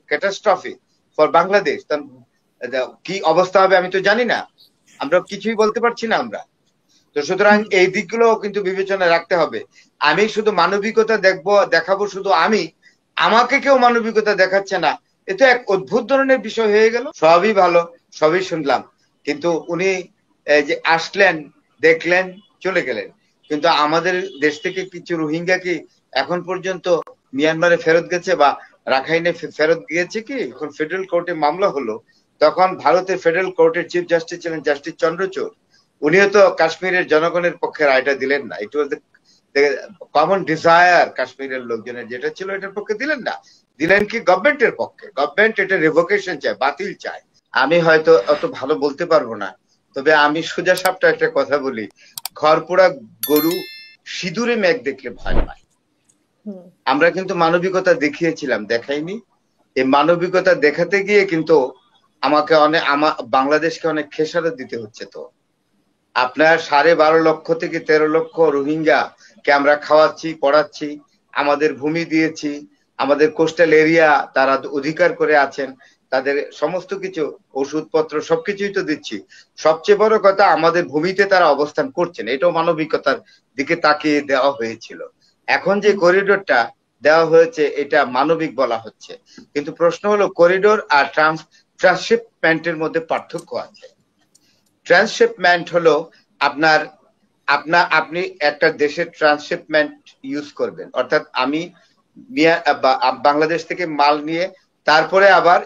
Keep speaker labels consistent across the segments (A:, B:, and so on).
A: Catastrophe for Bangladesh. কি অবস্থা হবে আমি তো জানি না, আমরা কিছুই বলতে পারছি না আমরা। তো সুতরাং এই দিকগুলো কিন্তু বিবেচনায় রাখতে হবে। আমি শুধু মানবিকতা দেখাবো শুধু আমি, আমাকে কেউ মানবিকতা দেখাচ্ছে না, এটা এক অদ্ভুত ধরনের বিষয় হয়ে গেল। সবই ভালো, সবই শুনলাম, কিন্তু উনি যে আসলেন, দেখলেন, চলে গেলেন, কিন্তু আমাদের দেশ থেকে কিছু রোহিঙ্গা কি এখন পর্যন্ত মিয়ানমারে ফেরত গেছে বা রাখাইনে ফেরত গিয়েছে কি? এখন ফেডারেল কোর্টে মামলা হলো, তখন ভারতের ফেডারেল কোর্টের চিফ জাস্টিস ছিলেন জাস্টিস চন্দ্রচূড়। উনিও তো কাশ্মীরের জনগণের পক্ষে রায়টা দিলেন না। ইট ওয়াজ কমন ডিজায়ার কাশ্মীরের লোকজনের যেটা ছিল, এটার পক্ষে দিলেন না, দিলেন কি গভর্নমেন্টের পক্ষে। গভর্নমেন্ট এটা রিভোকেশন চায়, বাতিল চায়। আমি হয়তো অত ভালো বলতে পারবো না, তবে আমি সোজা সাপটা একটা কথা বলি, ঘরপোড়া গরু সিঁদুরে মেঘ দেখলে ভয় পায়। আমরা কিন্তু মানবিকতা দেখিয়েছিলাম, দেখাইনি? এই মানবিকতা দেখাতে গিয়ে কিন্তু আমাকে বাংলাদেশকে অনেক খেসারত দিতে হচ্ছে। তো আপনার 12.5 লক্ষ থেকে 13 লক্ষ রোহিঙ্গা কে আমরা খাওয়াচ্ছি, পড়াচ্ছি, আমাদের ভূমি দিয়েছি, আমাদের কোস্টাল এরিয়া তারা অধিকার করে আছেন, তাদের সমস্ত কিছু ওষুধপত্র সবকিছুই তো দিচ্ছি। সবচেয়ে বড় কথা, আমাদের ভূমিতে তারা অবস্থান করছেন, এটাও মানবিকতার দিকে তাকিয়ে দেওয়া হয়েছিল। এখন যে করিডোরটা দেওয়া হয়েছে এটা মানবিক বলা হচ্ছে, কিন্তু প্রশ্ন হলো করিডোর আর ট্রান্সশিপমেন্টের মধ্যে পার্থক্য আছে। ট্রান্সশিপমেন্ট হলো আপনি একটা দেশের ট্রান্সশিপমেন্ট ইউজ করবেন, অর্থাৎ আমি বাংলাদেশ থেকে মাল নিয়ে তারপরে আবার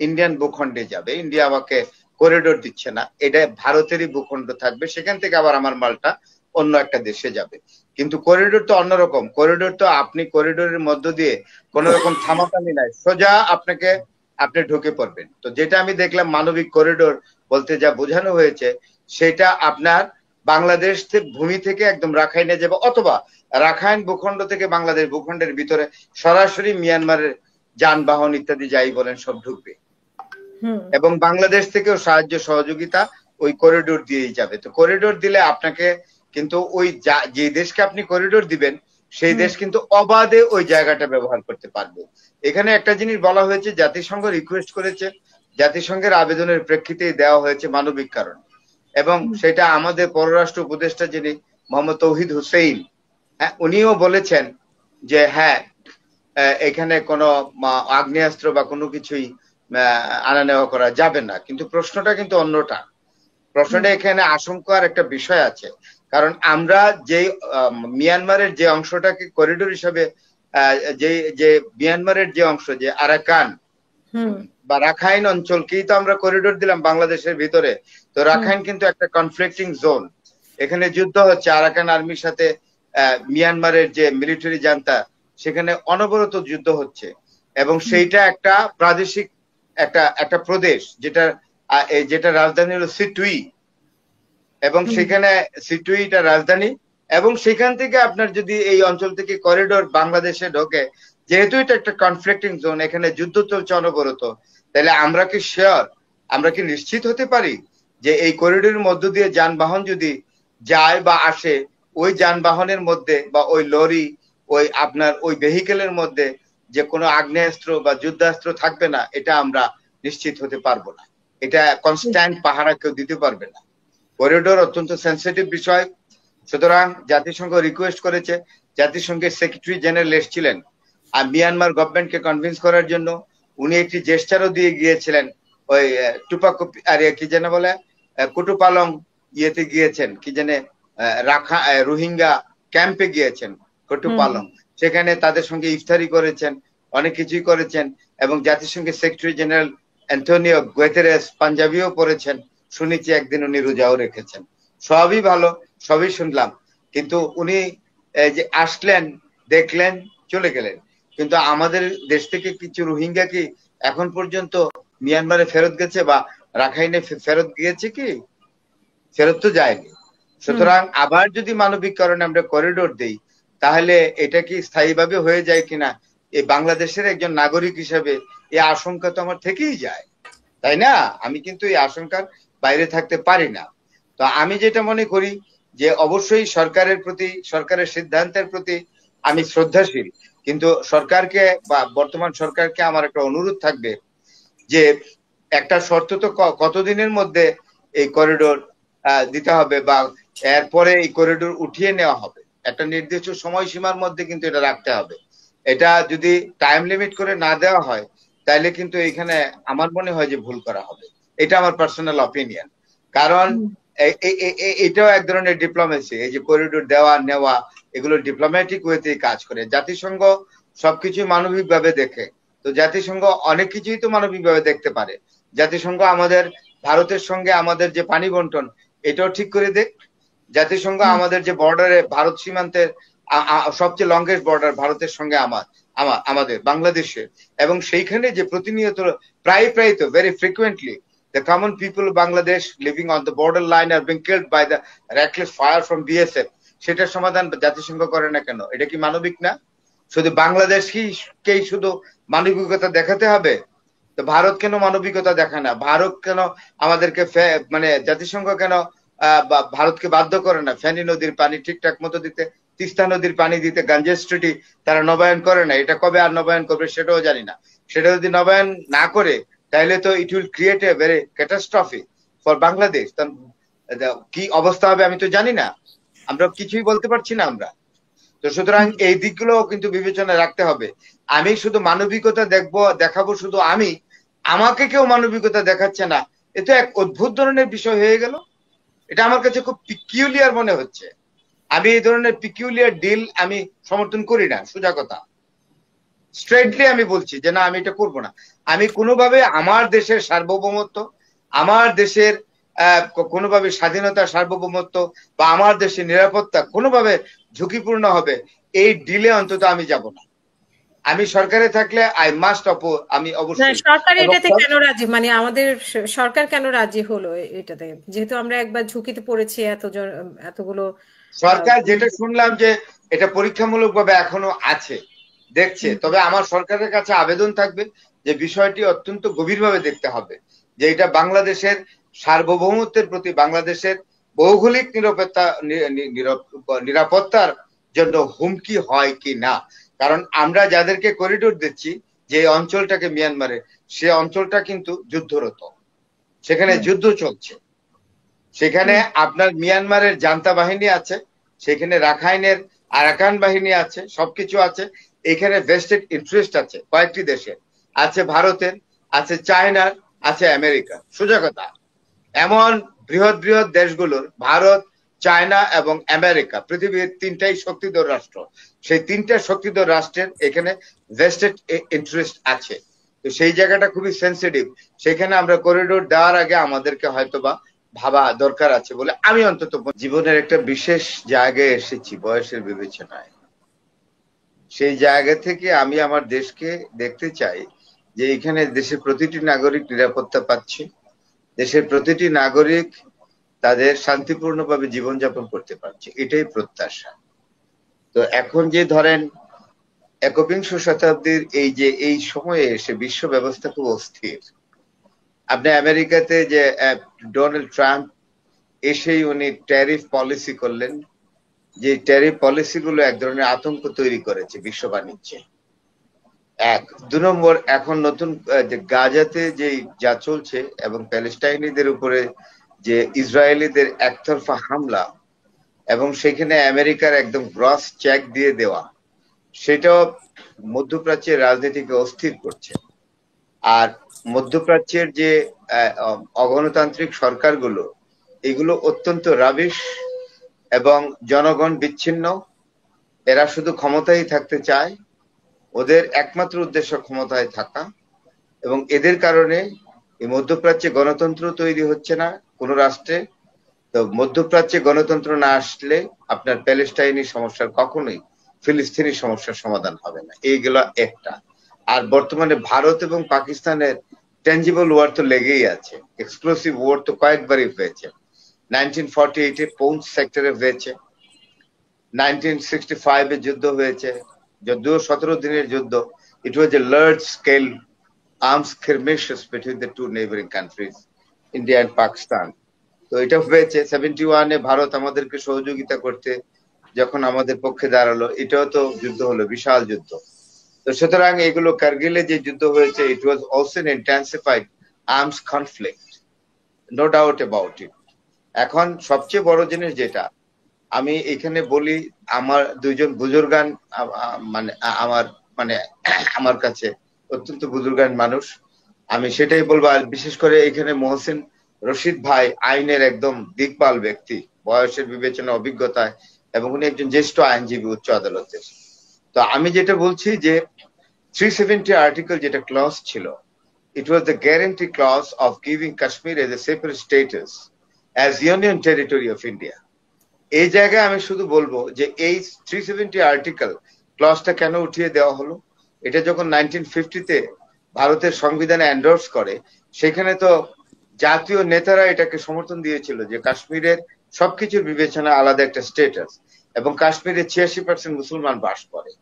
A: ইন্ডিয়ান ভূখণ্ডে যাবে, ইন্ডিয়া আমাকে করিডোর দিচ্ছে না, এটা ভারতেরই ভূখণ্ড থাকবে, সেখান থেকে আবার আমার মালটা অন্য একটা দেশে যাবে। কিন্তু করিডোর তো অন্যরকম, করিডোর তো আপনি করিডোরের মধ্য দিয়ে কোন রকম থামাথামি নাই, সোজা আপনি ঢুকে পড়বেন। তো যেটা আমি দেখলাম মানবিক করিডোর বলতে যা বোঝানো হয়েছে, সেটা আপনার বাংলাদেশ ভূমি থেকে একদম রাখাইনে যাবে, অথবা রাখাইন ভূখণ্ড থেকে বাংলাদেশ ভূখণ্ডের ভিতরে সরাসরি মিয়ানমারের যানবাহন ইত্যাদি যাই বলেন সব ঢুকবে, এবং বাংলাদেশ থেকেও সাহায্য সহযোগিতা ওই করিডোর দিয়েই যাবে। তো করিডোর দিলে আপনাকে কিন্তু ওই যে দেশকে আপনি করিডোর দিবেন সেই দেশ কিন্তু অবাধে ওই জায়গাটা ব্যবহার করতে পারবে। এখানে একটা জিনিস বলা হয়েছে, জাতিসংঘ রিকোয়েস্ট করেছে, জাতিসংঘের আবেদনের প্রেক্ষিতে দেওয়া হয়েছে মানবিক কারণ, এবং সেটা আমাদের পররাষ্ট্র উপদেষ্টা যিনি মোহাম্মদ তৌহিদ হুসেইন, উনিও বলেছেন যে হ্যাঁ, এখানে কোনো আগ্নেয়াস্ত্র বা কোনো কিছুই আনা নেওয়া করা যাবে না। কিন্তু প্রশ্নটা কিন্তু অন্যটা, প্রশ্নটা এখানে আশঙ্কার একটা বিষয় আছে, কারণ আমরা যে মিয়ানমারের যে অংশটাকে করিডোর হিসাবে যে মিয়ানমারের যে অংশ, যে আরাকান বা রাখাইন অঞ্চলকেই তো আমরা করিডোর দিলাম বাংলাদেশের ভিতরে। তো রাখাইন কিন্তু একটা কনফ্লিক্টিং জোন, এখানে যুদ্ধ হচ্ছে আরাকান আর্মির সাথে মিয়ানমারের যে মিলিটারি জান্তা, সেখানে অনবরত যুদ্ধ হচ্ছে, এবং সেইটা একটা প্রাদেশিক একটা প্রদেশ, যেটা রাজধানী হলো সিটুই, এবং সেখানে সিটুইটা রাজধানী, এবং সেখান থেকে আপনার যদি এই অঞ্চল থেকে করিডোর বাংলাদেশে ঢোকে, যেহেতু এটা একটা কনফ্লিক্টিং জোন, এখানে যুদ্ধ চলছে অনবরত, তাহলে আমরা কি শিওর, আমরা কি নিশ্চিত হতে পারি যে এই করিডোরের মধ্য দিয়ে যানবাহন যদি যায় বা আসে, ওই যানবাহনের মধ্যে বা ওই লরি ওই ভেহিকেলের মধ্যে যে কোনো আগ্নেয়াস্ত্র বা যুদ্ধাস্ত্র থাকবে না? এটা আমরা নিশ্চিত হতে পারবো না, এটা কনস্ট্যান্ট পাহারা কেউ দিতে পারবে না। করিডোর অত্যন্ত সেন্সিটিভ বিষয়, সুতরাং জাতিসংঘ রিকোয়েস্ট করেছে, জাতিসংঘের সেক্রেটারি জেনারেল এসেছিলেন আর মিয়ানমার গভর্নমেন্টকে কনভিন্স করার জন্য, উনি একটি জেস্টারও দিয়ে গিয়েছিলেন, ওই টুপাকপি আর কি যেন বলে কুটুপালং ইয়েতে গিয়েছেন, কি জানে রোহিঙ্গা ক্যাম্পে গিয়েছেন কুটুপালং, সেখানে তাদের সঙ্গে ইফতারি করেছেন, অনেক কিছুই করেছেন, এবং জাতিসংঘের সেক্রেটারি জেনারেল অ্যান্টোনিও গুতেরেস পাঞ্জাবিও পড়েছেন, শুনেছি একদিন উনি রোজাও রেখেছেন। সবই ভালো, সবই শুনলাম, কিন্তু উনি যে আসলেন, দেখলেন, চলে গেলেন, কিন্তু আমাদের দেশ থেকে কিছু রোহিঙ্গা কি এখন পর্যন্ত মিয়ানমারে ফেরত গেছে বা রাখাইনে ফেরত গিয়েছে কি? ফেরত তো যায়নি। সুতরাং আবার যদি মানবিক কারণে আমরা করিডোর দেই, তাহলে এটা কি স্থায়ীভাবে হয়ে যায় কিনা, এই বাংলাদেশের একজন নাগরিক হিসেবে এই আশঙ্কা তো আমার থেকেই যায়, তাই না? আমি কিন্তু এই আশঙ্কার বাইরে থাকতে পারি না। তো আমি যেটা মনে করি যে অবশ্যই সরকারের প্রতি, সরকারের সিদ্ধান্তের প্রতি আমি শ্রদ্ধাশীল, কিন্তু সরকারকে বা বর্তমান সরকারকে আমার একটা অনুরোধ থাকবে যে একটা শর্ত তো কতদিনের মধ্যে এই করিডোর দিতে হবে বা এরপরে এই করিডোর উঠিয়ে নেওয়া হবে, একটা নির্দিষ্ট সময়সীমার মধ্যে কিন্তু এটা রাখতে হবে। এটা যদি টাইম লিমিট করে না দেওয়া হয় তাহলে কিন্তু এখানে আমার মনে হয় যে ভুল করা হবে। এটা আমার পার্সোনাল অপিনিয়ন। কারণ এটাও এক ধরনের ডিপ্লোমেসি, এই যে করিডোর দেওয়া নেওয়া এগুলো ডিপ্লোম্যাটিক ওয়েতে কাজ করে। জাতিসংঘ সবকিছু মানবিক ভাবে দেখে, তো জাতিসংঘ অনেক কিছুই তো মানবিক ভাবে দেখতে পারে। জাতিসংঘ আমাদের ভারতের সঙ্গে আমাদের যে পানি বন্টন এটাও ঠিক করে দেখ। জাতিসংঘ আমাদের যে বর্ডারে ভারত সীমান্তের সবচেয়ে লংগেস্ট বর্ডার ভারতের সঙ্গে আমাদের বাংলাদেশের, এবং সেইখানে যে প্রতিনিয়ত প্রায় তো very frequently the common people of Bangladesh living on the borderline are being killed by the reckless fire from BSF, সেটার সমাধান জাতিসংঘ করে না কেন? এটা কি মানবিক না? শুধু বাংলাদেশকেই শুধু মানবিকতা দেখাতে হবে? তো ভারত কেন মানবিকতা দেখায় না? ভারত কেন আমাদেরকে মানে জাতিসংঘ কেন ভারতকে বাধ্য করে না ফেনী নদীর পানি ঠিকঠাক মতো দিতে, তিস্তা নদীর পানি দিতে? গাঞ্জেস ট্রিটি তারা নবায়ন করে না, এটা কবে আর নবায়ন করবে সেটাও জানি না। সেটা যদি নবায়ন না করে তাহলে তো it will create a very catastrophe for Bangladesh. কি অবস্থা হবে আমি তো জানি না, আমরা কিছুই বলতে পারছি না আমরা। তো সুতরাং এই দিকগুলো কিন্তু বিবেচনায় রাখতে হবে। আমি শুধু মানবিকতা দেখাবো শুধু আমি, আমাকে কেউ মানবিকতা দেখাচ্ছে না, এ তো এক অদ্ভুত ধরনের বিষয় হয়ে গেল। এটা আমার কাছে খুব পিকিউলিয়ার মনে হচ্ছে। আমি এই ধরনের পিকিউলিয়ার ডিল আমি সমর্থন করি না, সোজা কথা। স্ট্রেটলি আমি বলছি যে না, আমি এটা করবো না। আমি কোনোভাবে আমার দেশের সার্বভৌমত্ব, আমার দেশের কোনোভাবে স্বাধীনতা সার্বভৌমত্ব বা আমার দেশের নিরাপত্তা কোনোভাবে ঝুঁকিপূর্ণ হবে এই ডিলে অন্তত আমি যাব না। আমি সরকারে থাকলে আই মাস্ট আমি অবশ্যই।
B: সরকার এটাতে কেন রাজি, মানে আমাদের সরকার কেন রাজি হলো এটাতে, যেহেতু আমরা একবার ঝুঁকিতে পড়েছি এতগুলো?
A: সরকার যেটা শুনলাম যে এটা পরীক্ষামূলক ভাবে এখনো আছে, দেখছে। তবে আমার সরকারের কাছে আবেদন থাকবে যে বিষয়টি অত্যন্ত গভীরভাবে দেখতে হবে, যে এটা বাংলাদেশের সার্বভৌমত্বের প্রতি, বাংলাদেশের ভৌগোলিক নিরাপত্তার জন্য হুমকি হয় কি না। কারণ আমরা যাদেরকে করিডোর দিচ্ছি, যে অঞ্চলটাকে মিয়ানমারে, সে অঞ্চলটা কিন্তু যুদ্ধরত, সেখানে যুদ্ধ চলছে। সেখানে আপনার মিয়ানমারের জান্তা বাহিনী আছে, সেখানে রাখাইনের আরাকান বাহিনী আছে, সবকিছু আছে। এখানে ভেস্টেড ইন্টারেস্ট আছে কয়েকটি দেশের, আছে ভারতের, আছে চায়নার, আছে আমেরিকা। সোজা কথা, এমন বৃহৎ বৃহৎ দেশগুলোর, ভারত, চায়না এবং আমেরিকা, পৃথিবীর তিনটাই শক্তিধর রাষ্ট্র। সেই তিনটা শক্তিধর রাষ্ট্রের এখানে ভেস্টেড ইন্টারেস্ট আছে। তো সেই জায়গাটা খুবই সেন্সিটিভ। সেখানে আমরা করিডোর দেওয়ার আগে আমাদেরকে হয়তোবা ভাবা দরকার আছে বলে আমি অন্তত জীবনের একটা বিশেষ জায়গায় এসেছি বয়সের বিবেচনায়। সেই জায়গা থেকে আমি আমার দেশকে দেখতে চাই যে এখানে দেশের প্রতিটি নাগরিক নিরাপত্তা পাচ্ছে, দেশের প্রতিটি নাগরিক তাদের শান্তিপূর্ণভাবে জীবনযাপন করতে পারছে, এটাই প্রত্যাশা। তো এখন যে ধরেন একবিংশ শতাব্দীর এই সময়ে এসে বিশ্ব ব্যবস্থা খুব অস্থির। আপনি আমেরিকাতে যে ডোনাল্ড ট্রাম্প এসেই উনি ট্যারিফ পলিসি করলেন, যে ট্যারিফ পলিসি গুলো এক ধরনের আতঙ্ক তৈরি করেছে বিশ্ব বাণিজ্যে। এক, ২ নম্বর, এখন নতুন যে গাজাতে যে যা চলছে এবং প্যালেস্টাইনিদের উপরে যে ইসরায়েলিদের একতরফা হামলা এবং সেখানে আমেরিকার একদম গ্রস চেক দিয়ে দেওয়া, সেটাও মধ্যপ্রাচ্যের রাজনীতিকে অস্থির করছে। আর মধ্যপ্রাচ্যের যে অগণতান্ত্রিক সরকারগুলো, এগুলো অত্যন্ত রাবিশ এবং জনগণ বিচ্ছিন্ন। এরা শুধু ক্ষমতায় থাকতে চায়, ওদের একমাত্র উদ্দেশ্য ক্ষমতায় থাকা। এবং এদের কারণে এই মধ্যপ্রাচ্যে গণতন্ত্র তৈরি হচ্ছে না কোন রাষ্ট্রে। তো মধ্যপ্রাচ্যে গণতন্ত্র না আসলে আপনার প্যালেস্টাইনি সমস্যার কখনোই ফিলিস্তিনি সমস্যার সমাধান হবে না। এইগুলো একটা। আর বর্তমানে ভারত এবং পাকিস্তানের টেঞ্জিবল ওয়ার তো লেগেই আছে, এক্সক্লুসিভ ওয়ার তো কয়েকবারই হয়েছে। 1948-এ পৌঞ্চ সেক্টরে হয়েছে, 1965-এ যুদ্ধ হয়েছে, যদিও 17 দিনের যুদ্ধ। It was a large scale arms skirmishes between the two neighboring countries, India and Pakistan. তো এটা হয়েছে 71-এ ভারত আমাদেরকে সহযোগিতা করতে যখন আমাদের পক্ষে দাঁড়ালো, এটাও তো যুদ্ধ হলো, বিশাল যুদ্ধ। তো সুতরাং এগুলো কার্গিলে যে যুদ্ধ হয়েছে, it was also an intensified arms conflict, no doubt about it. এখন সবচেয়ে বড় জিনিস যেটা আমি এখানে বলি, আমার দুইজন বুজুর্গান মানে আমার মানে আমার কাছে অত্যন্ত বুজুর্গান মানুষ, আমি সেটাই বলবো। আর বিশেষ করে এখানে মহসিন রশিদ ভাই আইনের একদম দিকপাল ব্যক্তি, বয়সের বিবেচনা অভিজ্ঞতায়, এবং উনি একজন জ্যেষ্ঠ আইনজীবী উচ্চ আদালতের। তো আমি যেটা বলছি যে 370 আর্টিকেল যেটা ক্লজ ছিল, it was the guarantee clause of giving Kashmir as a separate status as union territory of India. এই জায়গায় আমি শুধু বলবো যে এই 370 আর্টিকেল ক্লজটা কেন উঠিয়ে দেওয়া হলো। এটা যখন 1950-তে ভারতের সংবিধানে এন্ডোর্স করে, সেখানে তো জাতীয় নেতারা এটাকে সমর্থন দিয়েছিল যে কাশ্মীরের সবকিছুর বিবেচনা আলাদা একটা স্টেটাস, এবং কাশ্মীরে 86% মুসলমান বাস করে।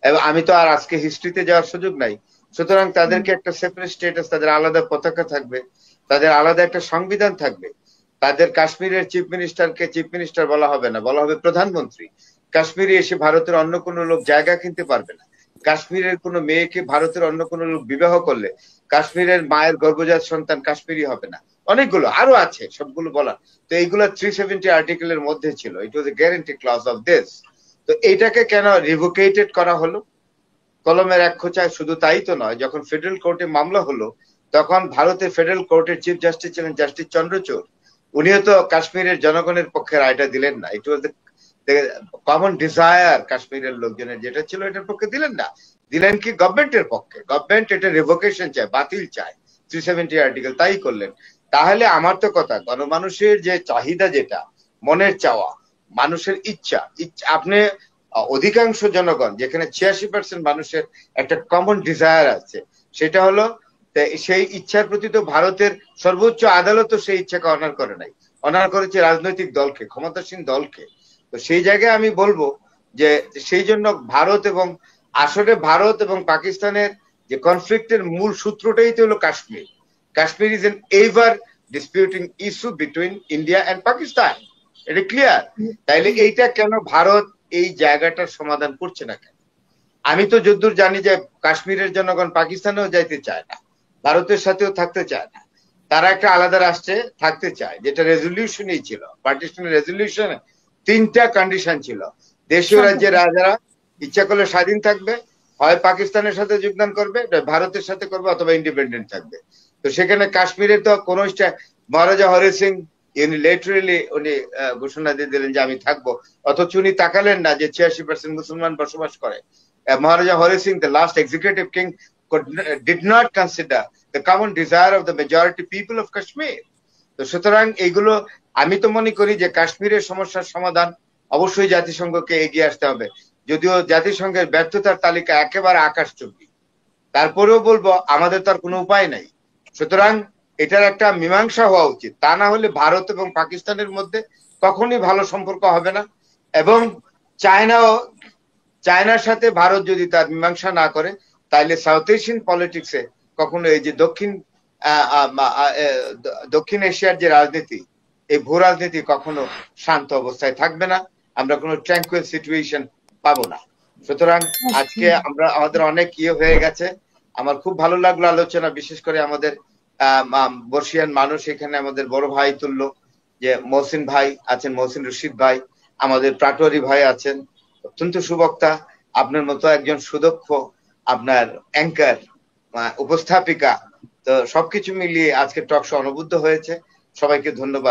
A: এবং আমি তো আর আজকে হিস্ট্রিতে যাওয়ার সুযোগ নাই, সুতরাং তাদেরকে একটা সেপারেট স্টেটাস, তাদের আলাদা পতাকা থাকবে, তাদের আলাদা একটা সংবিধান থাকবে। তাদের কাশ্মীরের চিফ মিনিস্টারকে চিফ মিনিস্টার বলা হবে না, বলা হবে প্রধানমন্ত্রী। কাশ্মীরে এসে ভারতের অন্য কোনো লোক জায়গা কিনতে পারবে না। কাশ্মীরের কোনো মেয়েকে ভারতের অন্য কোনো লোক বিবাহ করলে কাশ্মীরের মায়ের গর্ভজাত সন্তান কাশ্মীরি হবে না। অনেকগুলো আরো আছে, সবগুলো বলা। তো এইগুলো 370 আর্টিকেলের মধ্যে ছিল। ইট was A guarantee clause of this. তো এইটাকে কেন রিভোকেটেড করা হলো? কলমের এক খোঁচায় শুধু তাই তো নয়, যখন ফেডারেল কোর্টে মামলা হলো, তখন ভারতের ফেডারেল কোর্টের চিফ জাস্টিস ছিলেন জাস্টিস চন্দ্রচূড়। উনিও তো কাশ্মীরের জনগণের পক্ষে রায়টা দিলেন না। ইট ওয়াজ কমন ডিজায়ার কাশ্মীরের লোকজনের যেটা ছিল, এটার পক্ষে দিলেন না, দিলেন কি গভর্নমেন্টের পক্ষে। গভর্নমেন্ট এটা রিভোকেশন চায়, বাতিল চায় 370 আর্টিকেল, তাই করলেন। তাহলে আমার তো কথা, গণমানুষের যে চাহিদা, যেটা মনের চাওয়া, মানুষের ইচ্ছা, আপনি অধিকাংশ জনগণ, যেখানে 86% মানুষের একটা কমন ডিজায়ার আছে, সেটা হলো সেই ইচ্ছার প্রতি তো ভারতের সর্বোচ্চ আদালতও সেই ইচ্ছাকে অনার করে নাই, অনার করেছে রাজনৈতিক দলকে, ক্ষমতাসীন দলকে। তো সেই জায়গায় আমি বলবো যে সেই জন্য ভারত এবং আসলে ভারত এবং পাকিস্তানের যে কনফ্লিক্টের মূল সূত্রটাই তো হলো Kashmir. Kashmir is an ever disputing issue between India and Pakistan, এটা ক্লিয়ার। তাইলে এইটা কেন ভারত এই জায়গাটার সমাধান করছে না কেন? আমি তো যদ্দূর জানি যে কাশ্মীরের জনগণ পাকিস্তানেও যাইতে চায় না, ভারতের সাথেও থাকতে চায় না, তারা একটা আলাদা রাষ্ট্রে থাকতে চায়, যেটা রেজলিউশনই ছিল। পার্টিশনের রেজলিউশনে 3টা কন্ডিশন ছিল। দেশীয় রাজ্যের রাজারা ইচ্ছা করলে স্বাধীন থাকবে, হয় পাকিস্তানের সাথে যোগদান করবে, ভারতের সাথে করবে, অথবা ইন্ডিপেন্ডেন্ট থাকবে। তো সেখানে কাশ্মীরে তো কোন মহারাজা হরি সিং ইউনিলেটারালি উনি ঘোষণা দিয়ে দিলেন যে আমি থাকবো, অথচ উনি তাকালেন না যে 86% মুসলমান বসবাস করে। মহারাজা Hari Singh, the last executive king, did not consider the common desire of the majority people of Kashmir. তো সুতরাং এইগুলো আমি তো মনে করি যে কাশ্মীরের সমস্যার সমাধান অবশ্যই জাতিসংঘকে এগিয়ে আসতে হবে, যদিও জাতিসংঘের ব্যর্থতার তালিকা একেবারে আকাশচুম্বী। তারপরেও বলবো আমাদের তো আর কোনো উপায় নাই। সুতরাং এটার একটা মীমাংসা হওয়া উচিত, তা না হলে ভারত এবং পাকিস্তানের মধ্যে কখনই ভালো সম্পর্ক হবে না। এবং চায়নার সাথে ভারত যদি তার মীমাংসা না করে, তাহলে সাউথ এশিয়ান পলিটিক্সে কখনো এই যে দক্ষিণ এশিয়ার যে রাজনীতি, এই ভূ রাজনীতি কখনো শান্ত অবস্থায় থাকবে না, আমরা কোনো ট্র্যাঙ্কুইল সিচুয়েশন পাবো না। সুতরাং আজকে আমাদের অনেক হয়ে গেছে। আমার খুব ভালো লাগলো আলোচনা, বিশেষ করে আমাদের বর্ষিয়ান মানুষ, এখানে আমাদের বড় ভাই তুল্য যে মহসিন ভাই আছেন, মহসিন রশিদ ভাই, আমাদের পাটোয়ারি ভাই আছেন, অত্যন্ত সুবক্তা, আপনার মতো একজন সুদক্ষ আপনার অ্যাঙ্কার, উপস্থাপিকা। তো সবকিছু মিলিয়ে আজকে টক শো অনবদ্য হয়েছে। সবাইকে ধন্যবাদ।